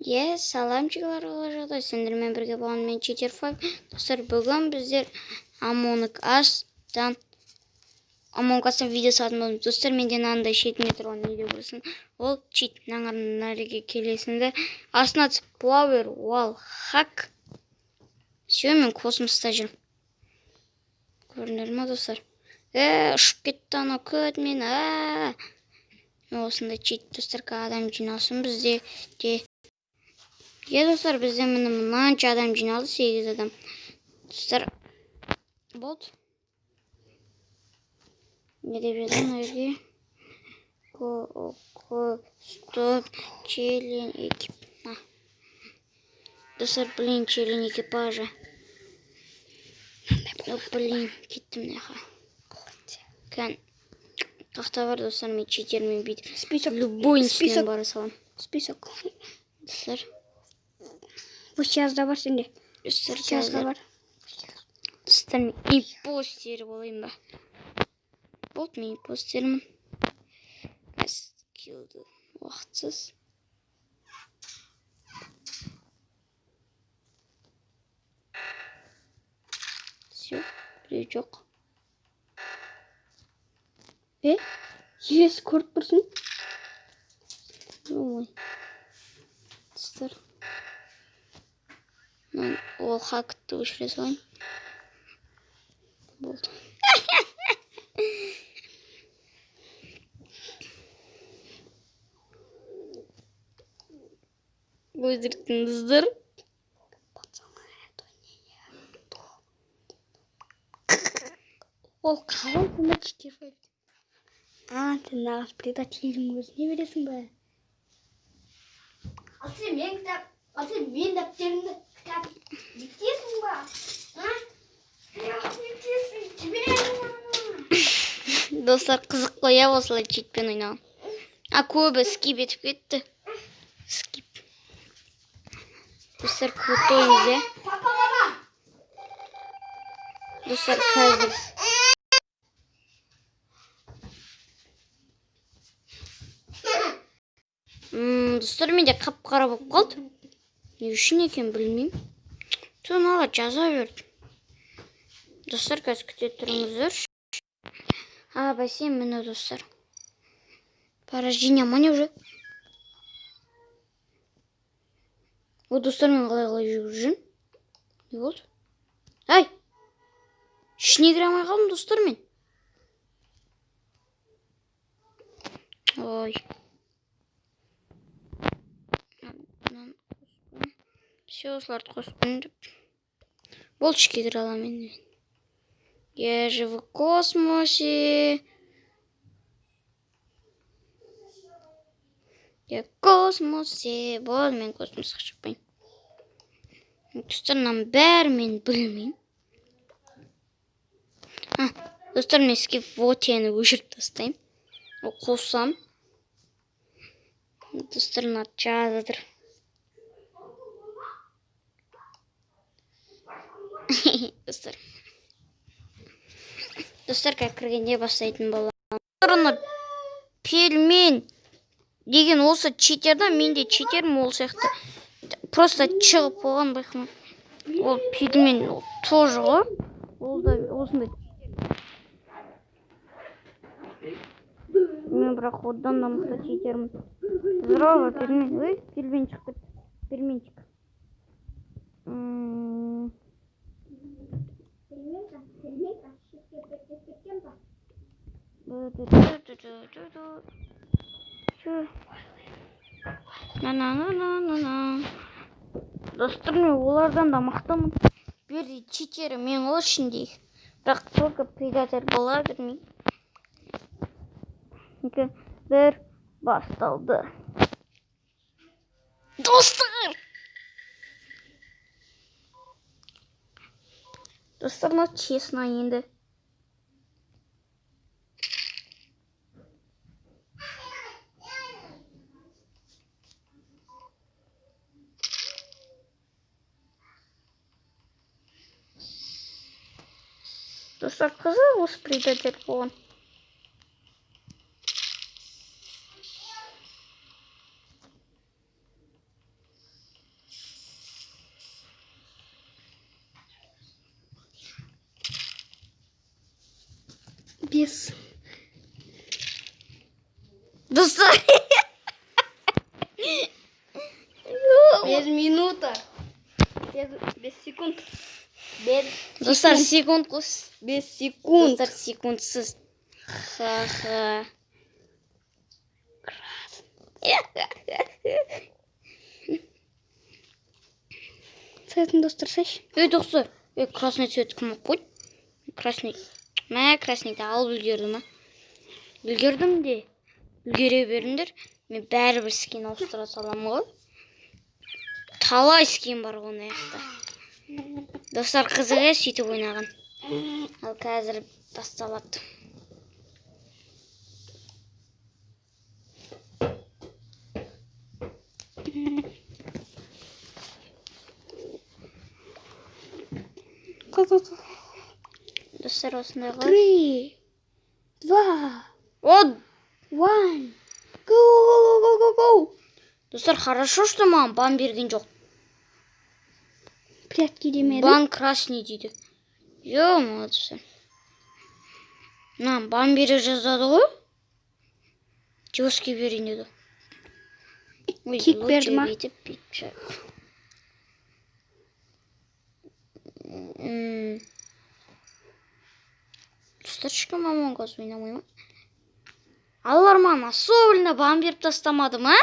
Саламчылар жағдай сендермен бірге болған мен Cheater 5. Достар, бүгін біздер Among Us'тан видео салатын боламыз. Достар, менде мынандай шетінде тұрған видео болсын. Ол чит наңарнареге келесіңді. Астына Power Wall Hack. Все, мен космоста жүрмін. Көрінер ма, достар? Ұшып кетті ана көт мен. Осындай чит, достар, адам жиналсын бізде де. Достар, бізде мынанша адам жиналды, 8 адам. Достар, болды. Не деп едім өге? Стоп, челен экип. Достар, блин, челен экипажа. Блин, кеттім неха. Кән, қақта бар, достар, мен читермен бейді. Список. Любой институтен бара салам. Список. Достар. Bu yazda var şimdi. Yazda var. Достар, мен импостер болайын ба. Болды, мен импостермін. Скиллді уақытсыз. Все, біреу жоқ. Yes, көріп тұрсың. Ой. Достар. Ол хакты өшіре салайын. Болды. Өздірттіңіздер. Ол қалай бұны Cheater 5? Ты нағыз предателдің өзіне бересің бе? Мен дәптерімді кітап бітесің ба? Достар, қызық қоя осылай читпен ойнаған. Көбі скип етіп кетті. Скип. Достар, көтойыз, Достар, қазір. Достар, менде қап-қара болып қалды. Не үшін екен білмеймін. Соны жаза берді. Достар, қазір күте тұрыңыздар. Бассейн міне, достар. Порождение мане уже. Достар, мен қалай жүргізін. Не болды? Ай! Ішіне кіре алмай қалдым, достар, мен. Ой. Все, осыларды қоспын деп. Болды, ішке кіре аламын. Я же в космосе. Я в космосе. Болды, мен космосқа шықпайын. Достар, бәрі мен білмеймін. Достар, мен скип вотені өшіріп тастайым. Қосам. Достар, жазадыр. Достар. Достар, как кіргенде бастайтын боламын. Пельмень деген осы читерді, менде читерім ол сияқты. Просто шығып болған байқым. Ол пельмень тоже ғой. Ол да осындай. Мен бірақ одан да мықты читермін. Здорово, пельмень. Ой, пельмень шықты. Пельменчик. Достар, мен олардан да мақтамын. Берді читері мен ол ішінде. Бірақ только предатель бола бермей. Бір басталды. Достар! Достар, честно енді. Достар, қызық осы предатель болған. 5. Достар. 5 минута. 5 секунд. 5 Достар, секунд қос. 5 секунд. Достар, секундсыз. Ха-ха. Цветін достар сәш. Достар, красный цвет кім қойд? Красный. Краснийді алып үлгердім, үлгердім де. Үлгере беріңдер. Мен бәрібір скин ауыстыра салам ғой. Талай скин бар ғой аяқта. Достар, қызығы сөйтіп ойнаған. Ал қазір басталады. Достар, осындай ғой. 3, 2, О! 1. Go. Достар, хорошо, что маған бан берген жоқ. Прятки демеді. Бан красный дейді. Молодцы. Бан бере жазады ғой. Жесткий берейін деді. Кик берді ма? Достар, ешкім Among Us ойнамай ма? Аллар маған особенно бан беріп тастамады ма?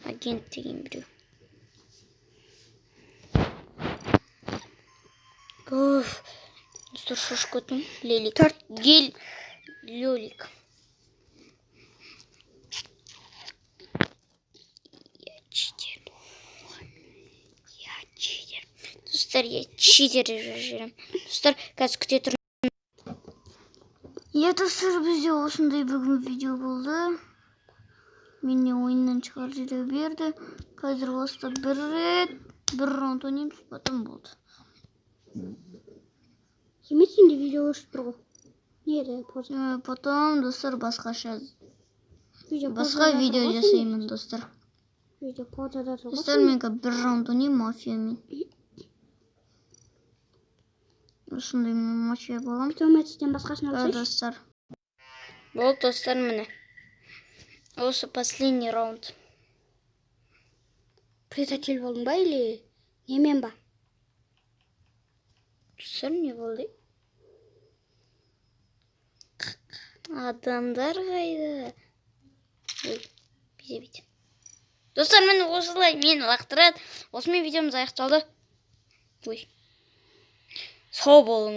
Агент деген біреу. Достар, шошып кеттім. Лелик. Лелик. Достар, я читер жүрем. Достар, қазір күте тұрмын. Достар, бізде осындай бүгін видео болды. Мені ойыннан шығарып жібере берді. Қазір осында бір раунд ойнаймыз, потом болды. Емесінде видео өшіп тұр ғой. Неде поза? Потом, достар, басқа видео жасаймын, достар. Видео позада тұр ғой. Достар, мен бір раунд ойнаймын мафиямен. Осындай мафия болам. Томатистен басқасына Да, өшіп. достар. Болды, достар, міне. Осы последний раунд. Предатель болдың ба, или немен ба? Достар, не болды? Адамдар қайда? Бейте. Достар, мені осылай мені лақтырады. Осымен видеомыз аяқталды. Сау болыңыз.